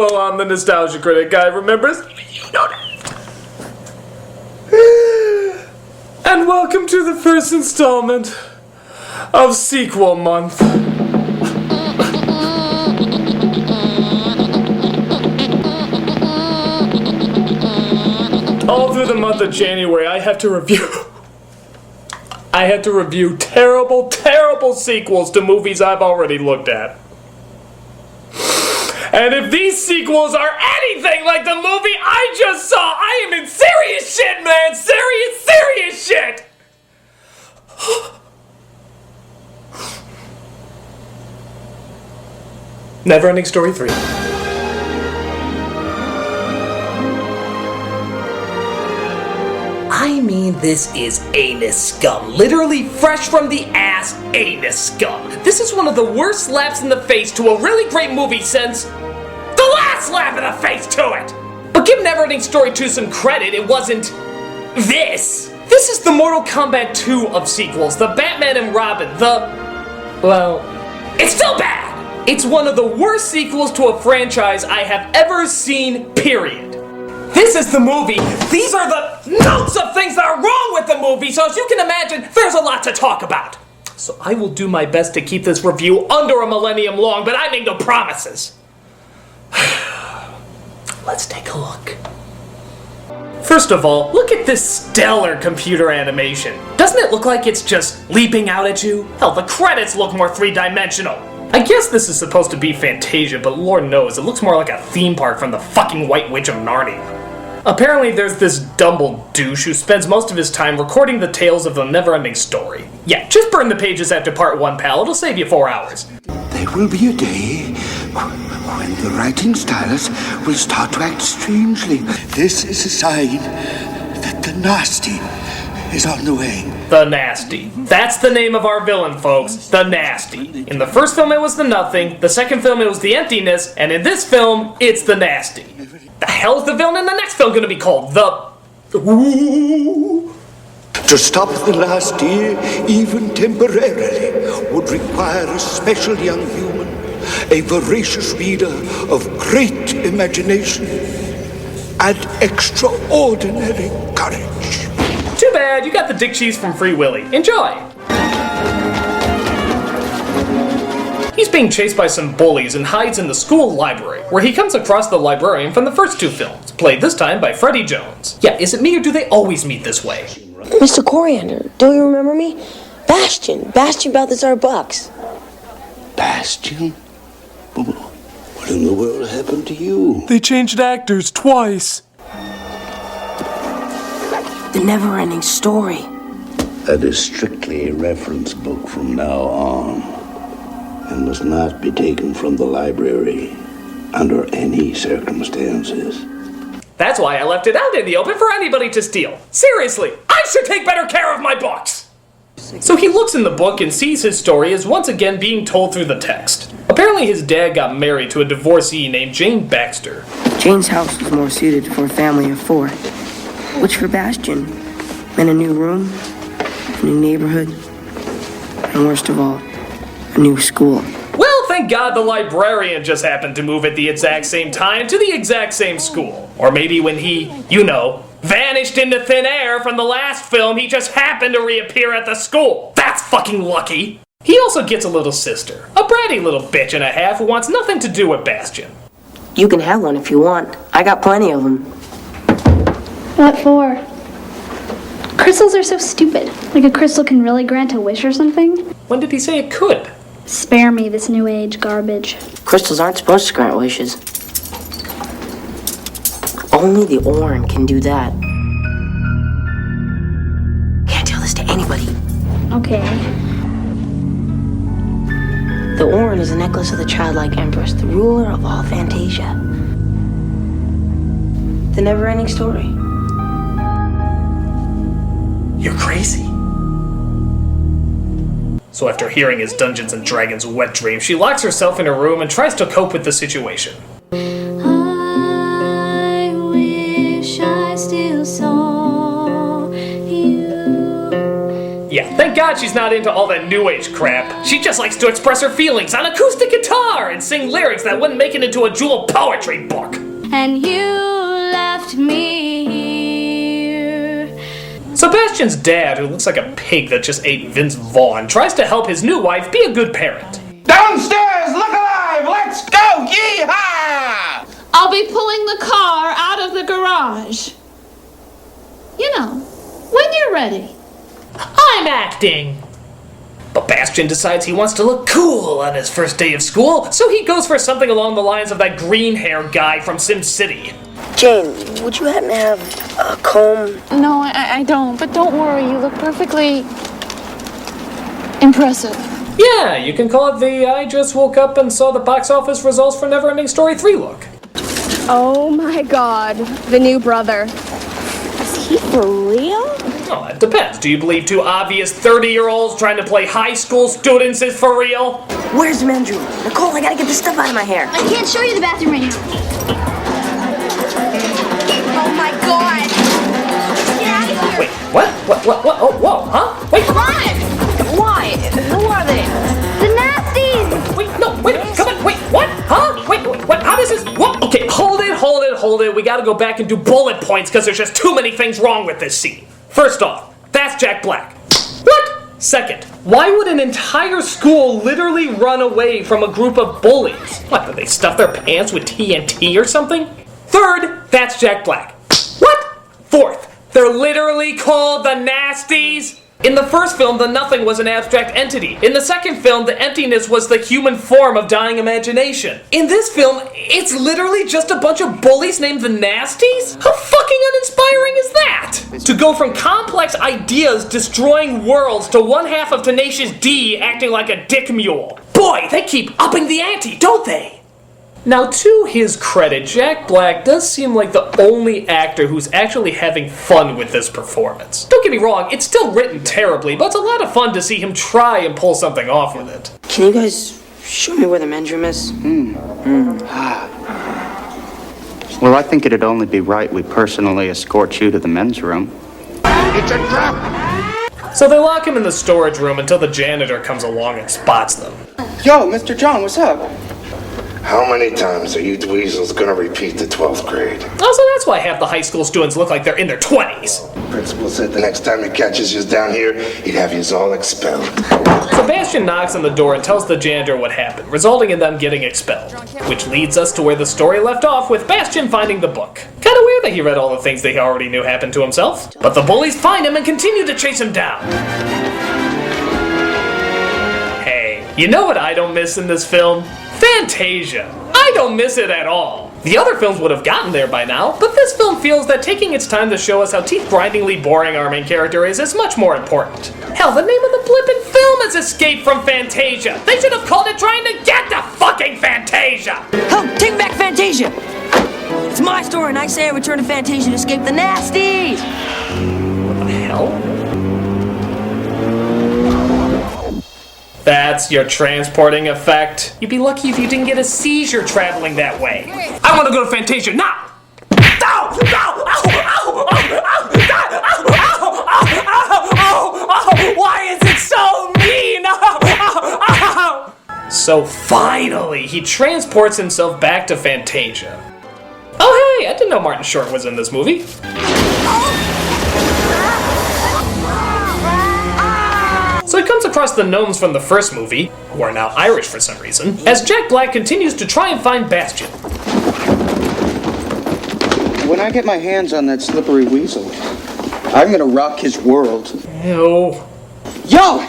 Hello, I'm the Nostalgia Critic guy, remember? You know that. And welcome to the first installment of Sequel Month. All through the month of January, I had to review terrible, terrible sequels to movies I've already looked at. And if these sequels are anything like the movie I just saw, I am in serious shit, man! Serious shit! NeverEnding Story 3. I mean, this is anus scum. Literally fresh from the ass anus scum. This is one of the worst slaps in the face to a really great movie since the last slap in the face to it! But give NeverEnding Story 2 some credit, it wasn't this. This is the Mortal Kombat 2 of sequels, the Batman and Robin, well, it's still bad! It's one of the worst sequels to a franchise I have ever seen, period. This is the movie. These are the notes of things that are wrong with the movie, so as you can imagine, there's a lot to talk about. So I will do my best to keep this review under a millennium long, but I make no promises. Let's take a look. First of all, look at this stellar computer animation. Doesn't it look like it's just leaping out at you? Hell, the credits look more three-dimensional. I guess this is supposed to be Fantasia, but Lord knows, it looks more like a theme park from the fucking White Witch of Narnia. Apparently there's this Dumble douche who spends most of his time recording the tales of the NeverEnding Story. Yeah, just burn the pages after part 1, pal, it'll save you 4 hours. There will be a day when the writing stylus will start to act strangely. This is a sign that the nasty is on the way. The Nasty. That's the name of our villain, folks. The Nasty. In the first film it was the Nothing, the second film it was the Emptiness, and in this film, it's the Nasty. The hell is the villain in the next film gonna be called? The... Ooh. To stop the nasty, even temporarily, would require a special young human, a voracious reader of great imagination and extraordinary courage. Too bad, you got the dick cheese from Free Willy. Enjoy! He's being chased by some bullies and hides in the school library, where he comes across the librarian from the first 2 films, played this time by Freddie Jones. Yeah, is it me or do they always meet this way? Mr. Coriander, don't you remember me? Bastion Balthazar Bucks. Bastion? What in the world happened to you? They changed actors twice. The NeverEnding Story. That is strictly a reference book from now on, and must not be taken from the library under any circumstances. That's why I left it out in the open for anybody to steal. Seriously, I should take better care of my books! So he looks in the book and sees his story is once again being told through the text. Apparently his dad got married to a divorcee named Jane Baxter. Jane's house was more suited for a family of 4. Which for Bastion meant a new room, a new neighborhood, and worst of all, a new school. Well, thank God the librarian just happened to move at the exact same time to the exact same school. Or maybe when he, vanished into thin air from the last film, he just happened to reappear at the school. That's fucking lucky. He also gets a little sister, a bratty little bitch and a half who wants nothing to do with Bastion. You can have one if you want. I got plenty of them. What for? Crystals are so stupid. Like a crystal can really grant a wish or something? When did he say it could? Spare me this new age garbage. Crystals aren't supposed to grant wishes. Only the Orin can do that. Can't tell this to anybody. Okay. The Orin is a necklace of the childlike empress, the ruler of all Fantasia. The NeverEnding Story. You're crazy. So after hearing his Dungeons and Dragons wet dream, she locks herself in her room and tries to cope with the situation. I wish I still saw you. Yeah, Thank God she's not into all that new age crap. She just likes to express her feelings on acoustic guitar and sing lyrics that wouldn't make it into a jewel poetry book. And you left me here. Sebastian's dad, who looks like a pig that just ate Vince Vaughn, tries to help his new wife be a good parent. Downstairs, look alive, let's go, yee-haw! I'll be pulling the car out of the garage. You know, when you're ready. I'm acting! But Bastian decides he wants to look cool on his first day of school, so he goes for something along the lines of that green hair guy from Sim City. Jane, would you happen to have a comb? No, I don't, but don't worry, you look perfectly impressive. Yeah, you can call it the I just woke up and saw the box office results for NeverEnding Story 3 look. Oh my god, the new brother. Is he for real? Oh, it depends. Do you believe two obvious 30-year-olds trying to play high school students is for real? Where's the men's room? Nicole, I gotta get this stuff out of my hair. I can't show you the bathroom right now. Oh my god! Get out of here! Wait, what? What? Oh, whoa, huh? Wait, Come on! Why? Who are they? The nasties! wait, no, wait, come on, wait, what? Huh? Wait, what? How does this? What? Okay, hold it. We gotta go back and do bullet points because there's just too many things wrong with this scene. First off, that's Jack Black. What? Second, why would an entire school literally run away from a group of bullies? What, did they stuff their pants with TNT or something? Third, that's Jack Black. What? Fourth, they're literally called the Nasties? In the first film, the nothing was an abstract entity. In the second film, the emptiness was the human form of dying imagination. In this film, it's literally just a bunch of bullies named the Nasties? How fucking uninspiring is that? To go from complex ideas destroying worlds to one half of Tenacious D acting like a dick mule. Boy, they keep upping the ante, don't they? Now, to his credit, Jack Black does seem like the only actor who's actually having fun with this performance. Don't get me wrong, it's still written terribly, but it's a lot of fun to see him try and pull something off with it. Can you guys show me where the men's room is? Well, I think it'd only be right we personally escort you to the men's room. It's a trap! So they lock him in the storage room until the janitor comes along and spots them. Yo, Mr. John, what's up? How many times are you dweezils gonna repeat the 12th grade? Also, that's why half the high school students look like they're in their 20s. Principal said the next time he catches you down here, he'd have you all expelled. Sebastian knocks on the door and tells the janitor what happened, resulting in them getting expelled. Which leads us to where the story left off with Bastian finding the book. Kinda weird that he read all the things they already knew happened to himself. But the bullies find him and continue to chase him down. Hey, you know what I don't miss in this film? Fantasia. I don't miss it at all. The other films would have gotten there by now, but this film feels that taking its time to show us how teeth-grindingly boring our main character is much more important. Hell, the name of the blip in film is Escape from Fantasia. They should have called it Trying to Get to Fucking Fantasia. Hell, take back Fantasia! It's my story, and I say I return to Fantasia to escape the Nasties! What the hell? That's your transporting effect. You'd be lucky if you didn't get a seizure traveling that way. I want to go to Fantasia now! Ow! Ow! Ow! Ow! Ow! Ow! Why is it so mean? Ow! So finally, he transports himself back to Fantasia. Oh hey, I didn't know Martin Short was in this movie. So he comes across the gnomes from the first movie, who are now Irish for some reason, as Jack Black continues to try and find Bastian. When I get my hands on that slippery weasel, I'm gonna rock his world. Ew. Yo!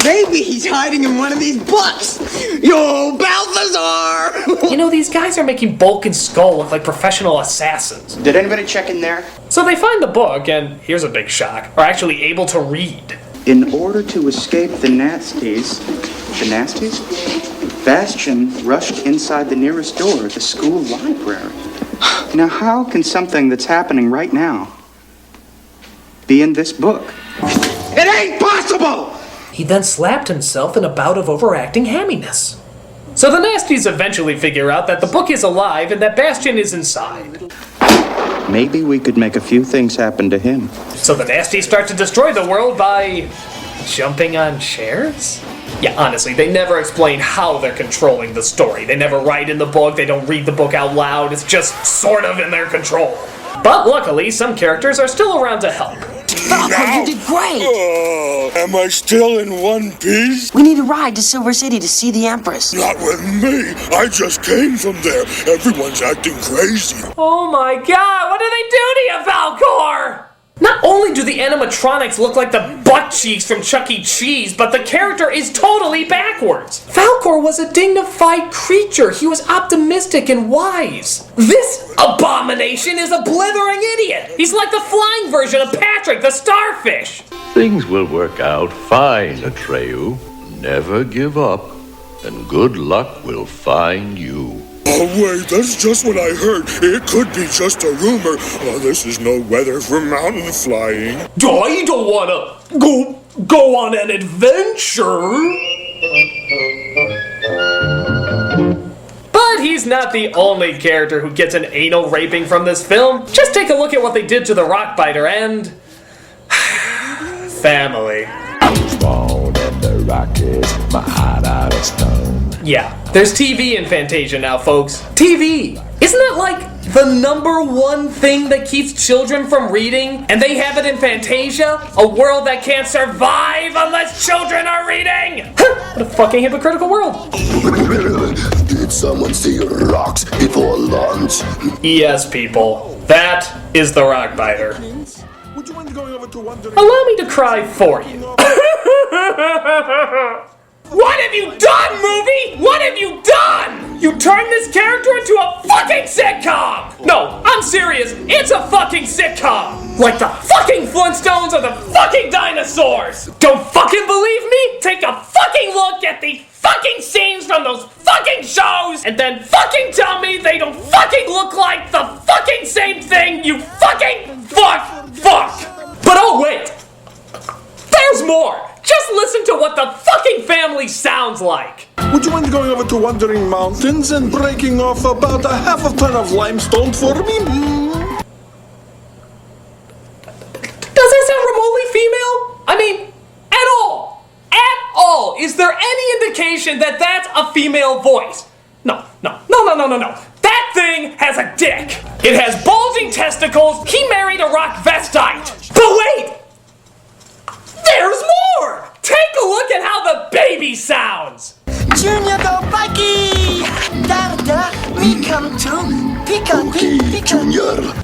Maybe he's hiding in one of these books! Yo, Balthazar! You know, these guys are making Bulk and Skull look like professional assassins. Did anybody check in there? So they find the book, and here's a big shock, are actually able to read. In order to escape the Nasties, Bastian rushed inside the nearest door, the school library. Now, how can something that's happening right now be in this book? It ain't possible! He then slapped himself in a bout of overacting hamminess. So the Nasties eventually figure out that the book is alive and that Bastian is inside. Maybe we could make a few things happen to him. So the Nasties start to destroy the world by jumping on chairs? Yeah, honestly, they never explain how they're controlling the story. They never write in the book, they don't read the book out loud, it's just sort of in their control. But luckily, some characters are still around to help. Falco, you did great! Am I still in one piece? We need a ride to Silver City to see the Empress. Not with me. I just came from there. Everyone's acting crazy. Oh my god, what did they do to you, Falcor? Not only do the animatronics look like the butt cheeks from Chuck E. Cheese, but the character is totally backwards. Falcor was a dignified creature. He was optimistic and wise. This abomination is a blithering idiot. He's like the flying version of Patrick, the starfish. Things will work out fine, Atreyu. Never give up, and good luck will find you. Oh, wait, that's just what I heard. It could be just a rumor. Oh, this is no weather for mountain flying. I don't wanna go on an adventure. But he's not the only character who gets an anal raping from this film. Just take a look at what they did to the Rockbiter and... family. Yeah, there's TV in Fantasia now, folks. TV! Isn't that like the #1 thing that keeps children from reading? And they have it in Fantasia? A world that can't survive unless children are reading! What a fucking hypocritical world. Did someone see rocks before lunch? Yes, people. That is the Rockbiter. Would you mind going over to Wondering? Allow me to cry for you. What have you done, movie? What have you done? You turned this character into a fucking sitcom! No, I'm serious. It's a fucking sitcom! Like the fucking Flintstones or the fucking dinosaurs! Don't fucking believe me? Take a fucking look at the fucking scenes from those fucking shows and then fucking tell me they don't fucking look like the fucking same thing, you fucking fuck! But oh wait! There's more! Just listen to what the fucking family sounds like! Would you mind going over to Wandering Mountains and breaking off about a half a ton of limestone for me? Does that sound remotely female? I mean, at all! At all! Is there any indication that that's a female voice? No. That thing has a dick! It has bulging testicles, he married a rock vestite! But wait! There's more! Take a look at how the baby sounds! Junior go Mikey! Da me come too. Pika, Junior.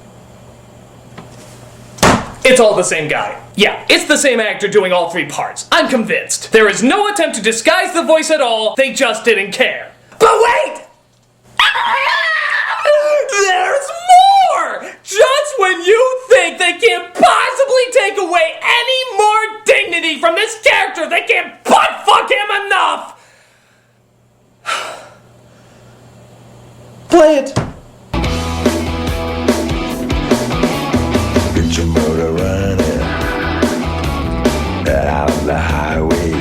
It's all the same guy. Yeah, it's the same actor doing all 3 parts. I'm convinced. There is no attempt to disguise the voice at all, they just didn't care. But wait! There's more! Just when you think they can't possibly take away any more dignity from this character, they can't butt-fuck him enough! Play it. Get your motor running out on the highway,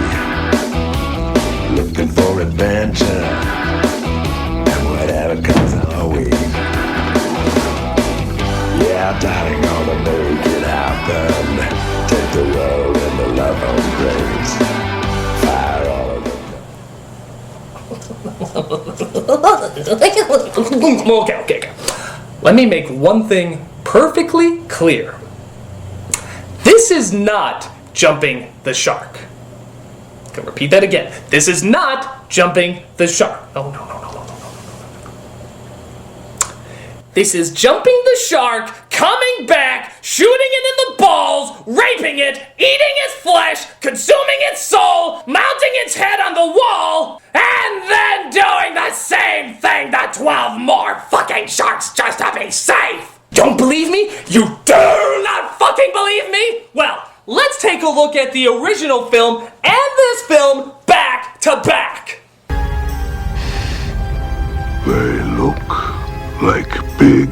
looking for adventure and whatever comes our way. Yeah, darling, gonna make it happen. Take the world and the love on grace. Fire all of Okay. Let me make one thing perfectly clear. This is not jumping the shark. I can repeat that again. This is not jumping the shark. No. This is jumping the shark, coming back, shooting it in the balls, raping it, eating its flesh, consuming its soul, mounting its head on the wall, and then doing the same thing to 12 more fucking sharks just to be safe! Don't believe me? You do not fucking believe me? Well, let's take a look at the original film and this film back to back. They look like big,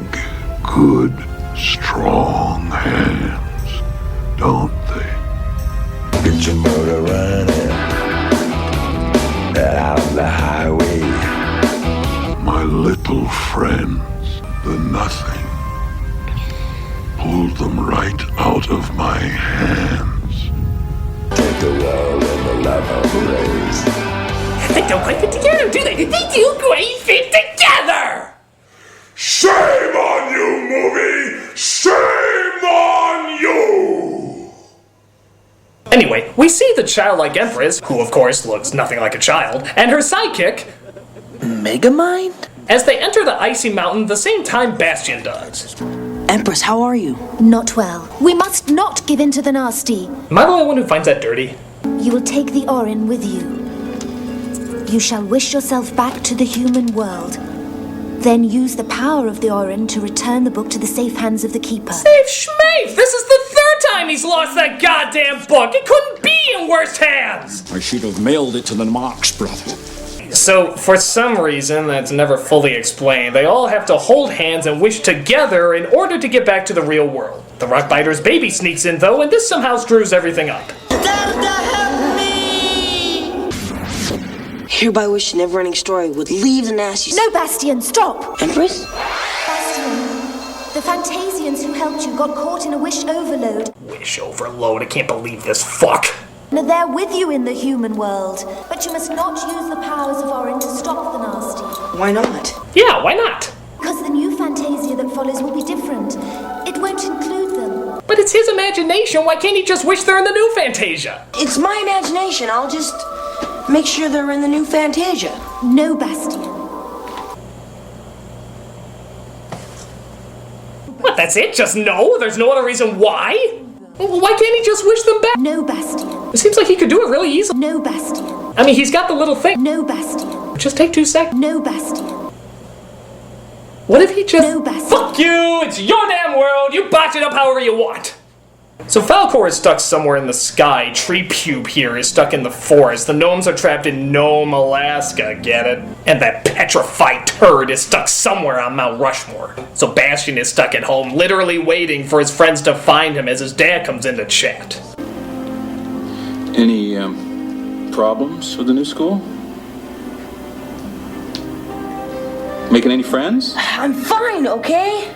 good, strong hands, don't they? Get your motor running out on the highway. My little friends, the nothing, pulled them right out of my hands. Take the world in the love embrace. They don't quite fit together, do they? They do quite fit together! Shame on you, movie! Shame on you! Anyway, we see the childlike Empress, who of course looks nothing like a child, and her sidekick, Megamind? as they enter the icy mountain the same time Bastion does. Empress, how are you? Not well. We must not give in to the nasty. Am I the only one who finds that dirty? You will take the Orin with you. You shall wish yourself back to the human world. Then use the power of the Orin to return the book to the safe hands of the Keeper. Save Schmafe! This is the third time he's lost that goddamn book! It couldn't be in worse hands! I should have mailed it to the Marx brother. So, for some reason that's never fully explained, they all have to hold hands and wish together in order to get back to the real world. The Rockbiter's baby sneaks in though, and this somehow screws everything up. Hereby wish the NeverEnding story would leave the nasty... No, Bastion, stop! Empress? Bastion, the Phantasians who helped you got caught in a wish overload. Wish overload, I can't believe this fuck. Now they're with you in the human world, but you must not use the powers of Orin to stop the nasty. Why not? Yeah, why not? Because the new Fantasia that follows will be different. It won't include them. But it's his imagination, why can't he just wish they're in the new Fantasia? It's my imagination, I'll just make sure they're in the new Fantasia. No, Bastion. What, that's it? Just no? There's no other reason why? Why can't he just wish them back? No, Bastion. It seems like he could do it really easily. No, Bastion. I mean, he's got the little thing. No, Bastion. Just take 2 seconds. No, Bastion. What if he just... No, Bastion. Fuck you! It's your damn world! You botch it up however you want! So Falcor is stuck somewhere in the sky. Tree Pube here is stuck in the forest. The gnomes are trapped in Nome, Alaska, get it? And that petrified turd is stuck somewhere on Mount Rushmore. So Bastion is stuck at home, literally waiting for his friends to find him as his dad comes in to chat. Any problems with the new school? Making any friends? I'm fine, okay?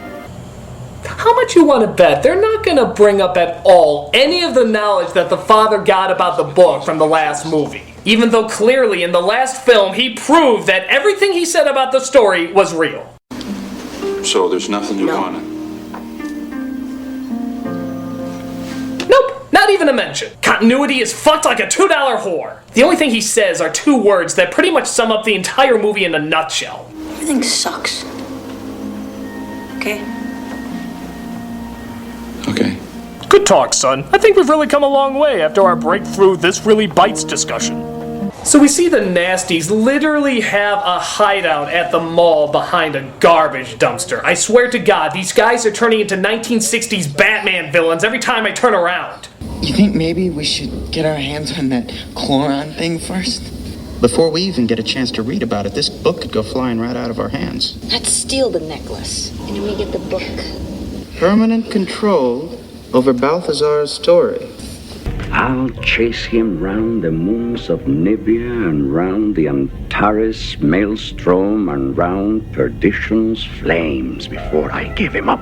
How much you want to bet they're not going to bring up at all any of the knowledge that the father got about the book from the last movie? Even though clearly in the last film he proved that everything he said about the story was real. So there's nothing you want to... Nope, not even a mention. Continuity is fucked like a $2 whore. The only thing he says are 2 words that pretty much sum up the entire movie in a nutshell. Everything sucks. Okay? Okay. Good talk, son. I think we've really come a long way after our breakthrough This Really Bites discussion. So we see the nasties literally have a hideout at the mall behind a garbage dumpster. I swear to God, these guys are turning into 1960s Batman villains every time I turn around. You think maybe we should get our hands on that chloron thing first? Before we even get a chance to read about it, this book could go flying right out of our hands. Let's steal the necklace, and we get the book. Permanent control over Balthazar's story. I'll chase him round the moons of Nibia and round the Antares maelstrom and round perdition's flames before I give him up.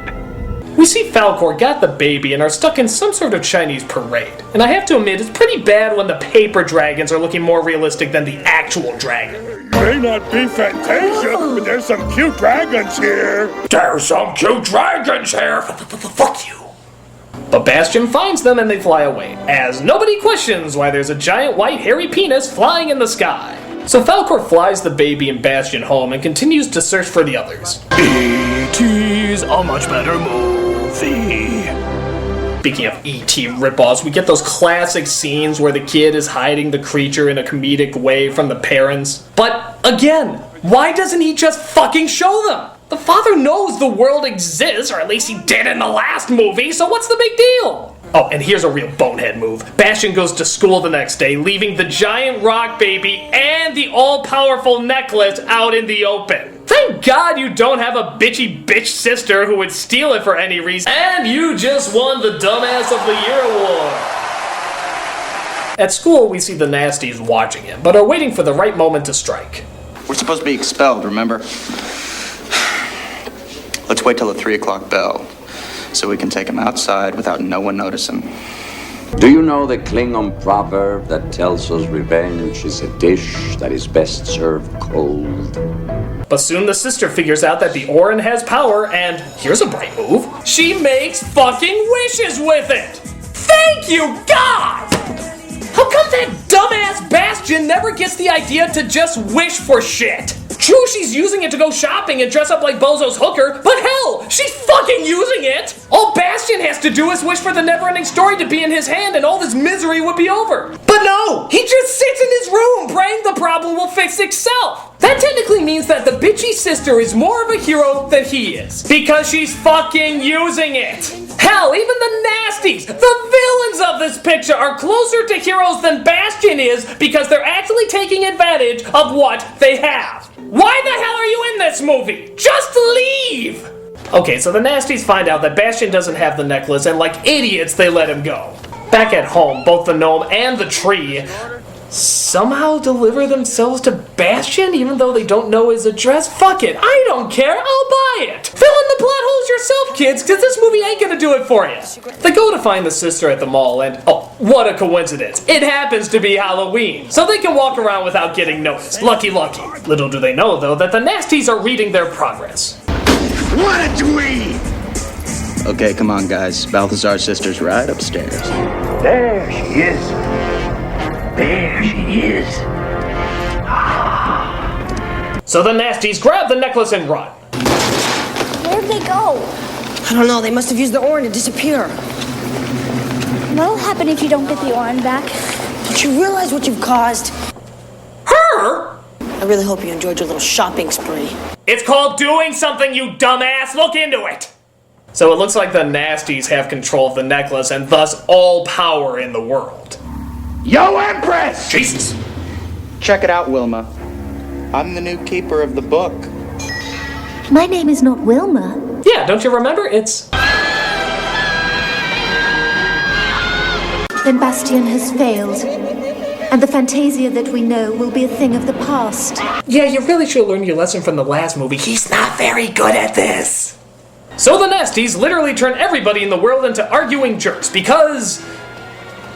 We see Falcor got the baby and are stuck in some sort of Chinese parade. And I have to admit, it's pretty bad when the paper dragons are looking more realistic than the actual dragon. May not be Fantasia, but there's some cute dragons here. There's some cute dragons here! Fuck you! But Bastion finds them and they fly away, as nobody questions why there's a giant white hairy penis flying in the sky. So Falcor flies the baby and Bastion home and continues to search for the others. E.T.'s a much better movie. Speaking of E.T. ripoffs, we get those classic scenes where the kid is hiding the creature in a comedic way from the parents. But again, why doesn't he just fucking show them? The father knows the world exists, or at least he did in the last movie, so what's the big deal? Oh, and here's a real bonehead move. Bastion goes to school the next day, leaving the giant rock baby and the all-powerful necklace out in the open. Thank God you don't have a bitchy bitch sister who would steal it for any reason. And you just won the Dumbass of the Year award. At school, we see the nasties watching him, but are waiting for the right moment to strike. We're supposed to be expelled, remember? Let's wait till the 3 o'clock bell, so we can take him outside without no one noticing. Do you know the Klingon proverb that tells us revenge is a dish that is best served cold? But soon the sister figures out that the Orin has power, and here's a bright move. She makes fucking wishes with it! Thank you, God! How come that dumbass Bastion never gets the idea to just wish for shit? True, she's using it to go shopping and dress up like Bozo's hooker, but hell, she's fucking using it! All Bastion has to do is wish for the NeverEnding story to be in his hand and all this misery would be over. But no! He just sits in his room praying the problem will fix itself! That technically means that the bitchy sister is more of a hero than he is, because she's fucking using it! Hell, even the nasties, the villains of this picture are closer to heroes than Bastion is because they're actually taking advantage of what they have. Why the hell are you in this movie? Just leave! Okay, so the nasties find out that Bastion doesn't have the necklace and like idiots they let him go. Back at home, both the gnome and the tree somehow deliver themselves to Bastion even though they don't know his address. Fuck it, I don't care, I'll buy it. Fill in the plot holes yourself, kids, because this movie ain't gonna do it for you. They go to find the sister at the mall and, oh, what a coincidence. It happens to be Halloween, so they can walk around without getting noticed. Lucky, lucky. Little do they know, though, that the nasties are reading their progress. What a dweeb! Okay, come on, guys. Balthazar's sister's right upstairs. There she is. There she is. So the nasties grab the necklace and run. Where'd they go? I don't know, they must have used the Orin to disappear. What'll happen if you don't get the Orin back? Don't you realize what you've caused? Her? I really hope you enjoyed your little shopping spree. It's called doing something, you dumbass! Look into it! So it looks like the nasties have control of the necklace and thus all power in the world. Yo, Empress! Jesus! Check it out, Wilma. I'm the new keeper of the book. My name is not Wilma. Yeah, don't you remember? It's... Then Bastion has failed. And the Fantasia that we know will be a thing of the past. Yeah, you really should learn your lesson from the last movie. He's not very good at this. So the nasties literally turn everybody in the world into arguing jerks because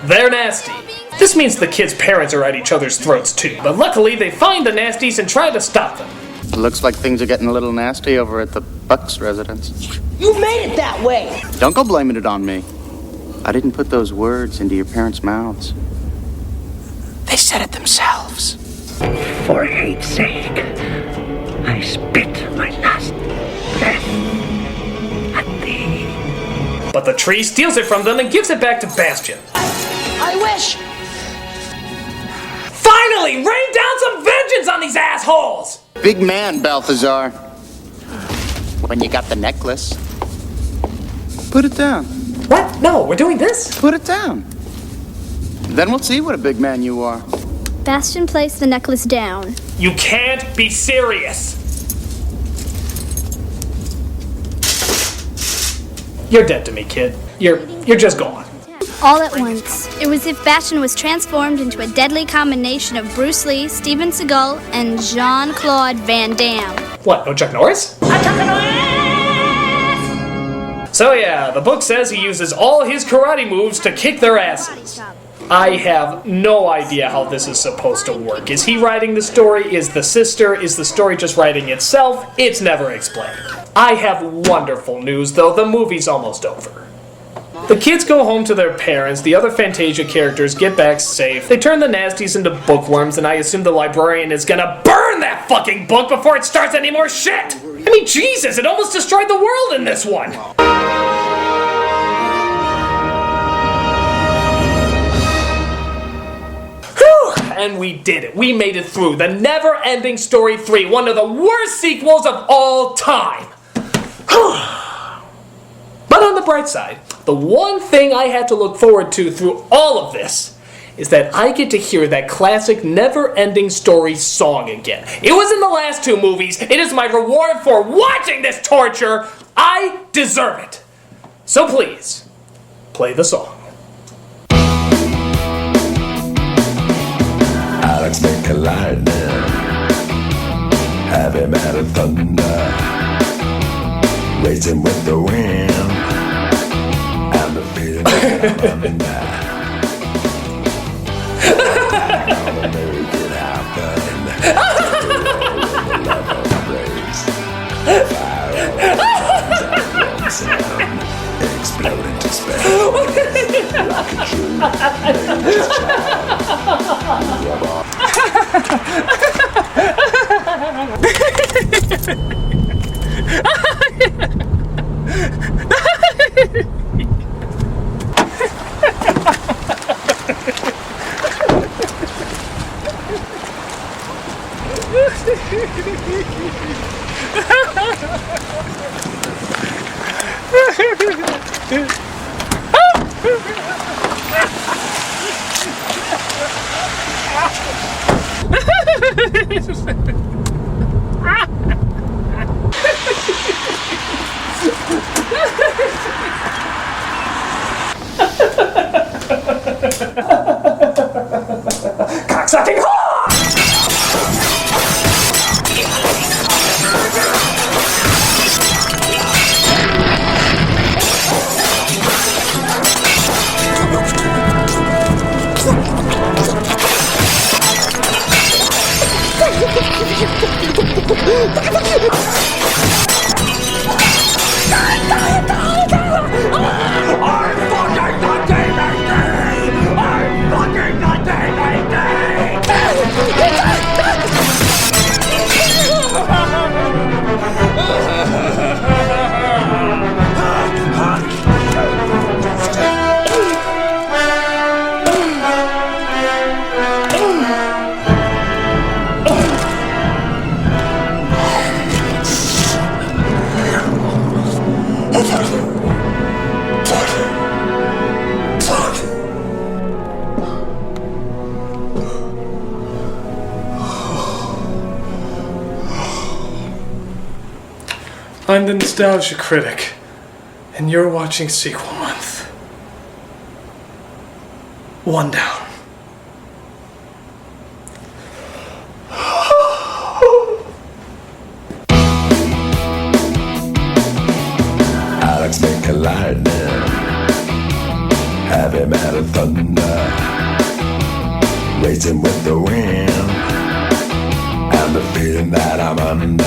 they're nasty. This means the kids' parents are at each other's throats too, but luckily they find the nasties and try to stop them. Looks like things are getting a little nasty over at the Bucks residence. You made it that way! Don't go blaming it on me. I didn't put those words into your parents' mouths. They said it themselves. For hate's sake, I spit my last breath at thee. But the tree steals it from them and gives it back to Bastion. I wish! Finally! Rain down some vengeance on these assholes! Big man, Balthazar. When you got the necklace, put it down. What? No, we're doing this? Put it down. Then we'll see what a big man you are. Bastion placed the necklace down. You can't be serious! You're dead to me, kid. You're just gone. All at once, it was as if Bastion was transformed into a deadly combination of Bruce Lee, Steven Seagal, and Jean-Claude Van Damme. What, no Chuck Norris? So yeah, the book says he uses all his karate moves to kick their asses. I have no idea how this is supposed to work. Is he writing the story? Is the sister? Is the story just writing itself? It's never explained. I have wonderful news though, the movie's almost over. The kids go home to their parents, the other Fantasia characters get back safe, they turn the nasties into bookworms, and I assume the librarian is gonna burn that fucking book before it starts any more shit! I mean, Jesus, it almost destroyed the world in this one! Whew! And we did it. We made it through. The NeverEnding Story 3, one of the worst sequels of all time. But on the bright side, the one thing I had to look forward to through all of this is that I get to hear that classic NeverEnding Story song again. It was in the last two movies. It is my reward for watching this torture. I deserve it. So please, play the song. Alex make a lightning, heavy metal thunder, racing with the wind, and the feeling of whisper. Like a true nature's Cocksucking whore! I'm the Nostalgia Critic, and you're watching Sequel Month. One down. Alex make a lightning, heavy metal thunder, racing with the wind, and the feeling that I'm under.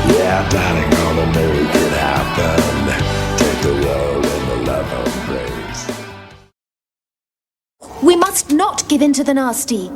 Yeah, darling, gonna make it happen. Take the world in the love of praise. We must not give in to the nasty.